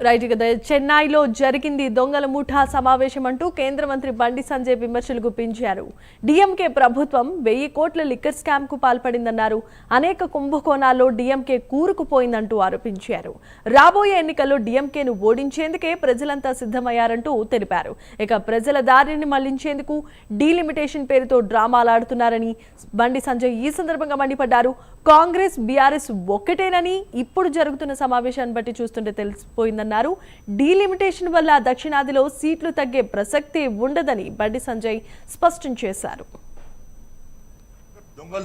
Right కదా చెన్నైలో జరిగింది దొంగల ముఠా సమావేశం అంటూ కేంద్ర మంత్రి బండి సంజయ్ విమర్శలు గుప్పించారు. డీఎంకే ప్రభుత్వం 1000 కోట్ల లిక్కర్ స్కామ్ కు పాల్పడిందన్నారు. అనేక కుంభకోణాల్లో డీఎంకే కూరుకుపోయిందంటూ ఆరోపించారు. రాబోయే ఎన్నికల్లో డీఎంకేను ఓడించేందుకే ప్రజలంతా సిద్ధమయ్యారంటూ తెలిపారు. ఇక ప్రజల దారిని మళ్లించేందుకు డీలిమిటేషన్ పేరుతో డ్రామాలాడుతున్నారని బండి సంజయ్ ఈ సందర్భంగా మండిపడ్డారు. కాంగ్రెస్ బీఆర్ఎస్ ఒక్కటేనని ఇప్పుడు జరుగుతున్న సమావేశాన్ని బట్టి చూస్తుంటే తెలిసిపోయిందన్నారు. డీలిమిటేషన్ వల్ల దక్షిణాదిలో సీట్లు తగ్గే ప్రసక్తి ఉండదని బండి సంజయ్ స్పష్టం చేశారు.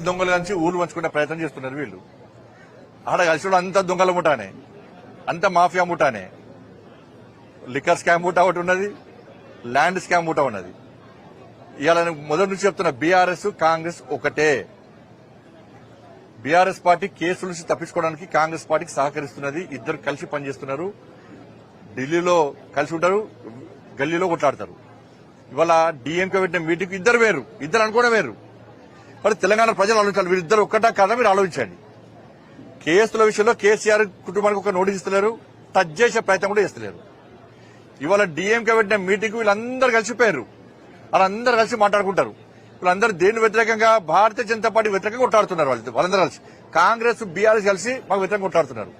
దొంగలు కలిసి ఊరు పంచుకునే ప్రయత్నం చేస్తున్నారు వీళ్ళు. ఆడ కలిసి అంత దొంగల ముఠానే, అంత మాఫియా ముఠానే. లిక్కర్ స్కామ్ ముఠా ఒకటి ఉన్నది, ల్యాండ్ స్కామ్ ముఠా ఉన్నది. ఇవాళ మొదటి నుంచి చెప్తున్న బీఆర్ఎస్ కాంగ్రెస్ ఒకటే. బీఆర్ఎస్ పార్టీ కేసుల నుంచి తప్పించుకోవడానికి కాంగ్రెస్ పార్టీకి సహకరిస్తున్నది. ఇద్దరు కలిసి పనిచేస్తున్నారు. ఢిల్లీలో కలిసి ఉంటారు, గల్లీలో కొట్లాడతారు. ఇవాళ డీఎంకే పెట్టిన మీటింగ్ ఇద్దరు వేరు, ఇద్దరు అనుకోవడం వేరు. మరి తెలంగాణ ప్రజలు ఆలోచించాలి, వీరిద్దరు ఒక్కటా కాదా మీరు ఆలోచించండి. కేసుల విషయంలో కేసీఆర్ కుటుంబానికి ఒక నోటీస్ ఇస్తలేరు, టచ్ చేసే ప్రయత్నం కూడా చేస్తలేరు. ఇవాళ డీఎంకే పెట్టిన మీటింగ్ వీళ్ళందరూ కలిసిపోయారు. వాళ్ళందరూ కలిసి మాట్లాడుకుంటారు. వీళ్ళందరూ దేని వ్యతిరేకంగా భారతీయ జనతా పార్టీ వ్యతిరేకంగా కొట్లాడుతున్నారు. వాళ్ళందరూ కలిసి కాంగ్రెస్ బీఆర్ఎస్ కలిసి మాకు వ్యతిరేకంగా కొట్లాడుతున్నారు.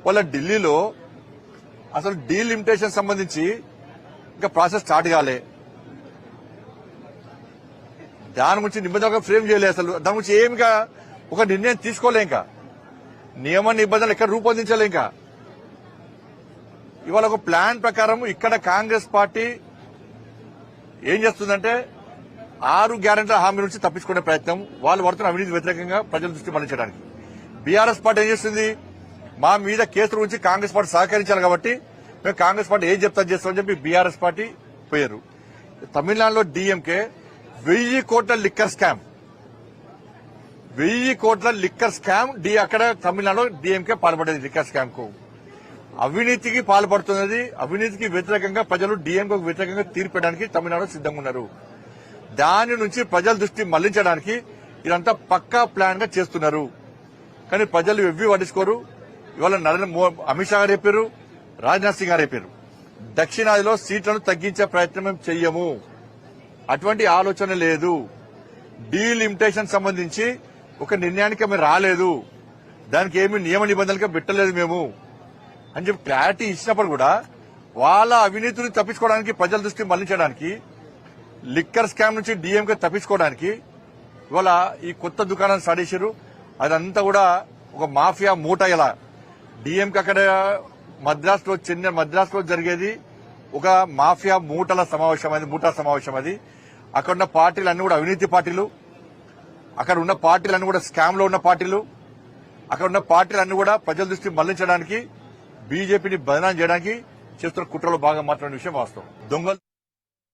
వాళ్ళ ఢిల్లీలో అసలు డీలిమిటేషన్ సంబంధించి ఇంకా ప్రాసెస్ స్టార్ట్ కాలే. దాని గురించి నిబంధనగా ఫ్రేమ్ చేయలేదు. అసలు దాని గురించి ఏమిగా ఒక నిర్ణయం తీసుకోలే. ఇంకా నియమ నిబంధనలు ఎక్కడ రూపొందించలే. ఇంకా ఇవాళ ఒక ప్లాన్ ప్రకారం ఇక్కడ కాంగ్రెస్ పార్టీ ఏం చేస్తుందంటే 6 గ్యారెంటీల హామీ నుంచి తప్పించుకునే ప్రయత్నం, వాళ్ళు పడుతున్న అవినీతి వ్యతిరేకంగా ప్రజల దృష్టి మళ్లించడానికి. బీఆర్ఎస్ పార్టీ ఏం చేస్తుంది, మా మీద కేసుల గురించి కాంగ్రెస్ పార్టీ సహకరించాలి కాబట్టి మేము కాంగ్రెస్ పార్టీ ఏం చెప్తాను చేస్తామని చెప్పి బీఆర్ఎస్ పార్టీ పోయారు. తమిళనాడులో డీఎంకే 1000 కోట్ల లిక్కర్ స్కామ్, 1000 కోట్ల లిక్కర్ స్కామ్ అక్కడ తమిళనాడులో డీఎంకే పాల్పడేది. లిక్కర్ స్కామ్ కు అవినీతికి పాల్పడుతున్నది. అవినీతికి వ్యతిరేకంగా ప్రజలు డీఎంకేకు వ్యతిరేకంగా తీర్పడానికి తమిళనాడు సిద్ధంగా ఉన్నారు. దాని నుంచి ప్రజల దృష్టి మళ్లించడానికి ఇదంతా పక్కా ప్లాన్ గా చేస్తున్నారు. కానీ ప్రజలు ఎవ్వి పట్టించుకోరు. ఇవాళ అమిత్ షా గారు చెప్పారు, రాజ్నాథ్ సింగ్ గారు చెప్పారు, దక్షిణాదిలో సీట్లను తగ్గించే ప్రయత్నం మేము చెయ్యము, అటువంటి ఆలోచన లేదు. డీలిమిటేషన్ సంబంధించి ఒక నిర్ణయానికి మేము రాలేదు, దానికి ఏమి నియమ నిబంధనలుగా పెట్టలేదు మేము అని చెప్పి క్లారిటీ ఇచ్చినప్పుడు కూడా వాళ్ళ అవినీతిని తప్పించుకోవడానికి, ప్రజల దృష్టి మళ్లించడానికి, లిక్కర్ స్కామ్ నుంచి డీఎంకే తప్పించుకోవడానికి ఇవాళ ఈ కొత్త దుకాణాన్ని స్టార్ట్ చేశారు. అదంతా కూడా ఒక మాఫియా మూట. ఇలా డీఎంకే అక్కడ మద్రాసులో జరిగేది ఒక మాఫియా మూటల సమావేశం, అది మూటా సమావేశం. అది అక్కడ ఉన్న పార్టీలు అన్ని కూడా అవినీతి పార్టీలు, అక్కడ ఉన్న పార్టీలు అన్ని కూడా స్కామ్ లో ఉన్న పార్టీలు, అక్కడ ఉన్న పార్టీలు అన్ని కూడా ప్రజల దృష్టి మళ్లించడానికి, బీజేపీని బదనాం చేయడానికి చేస్తున్న కుట్రలో భాగం మాట్లాడిన విషయం వాస్తవం. దొంగలు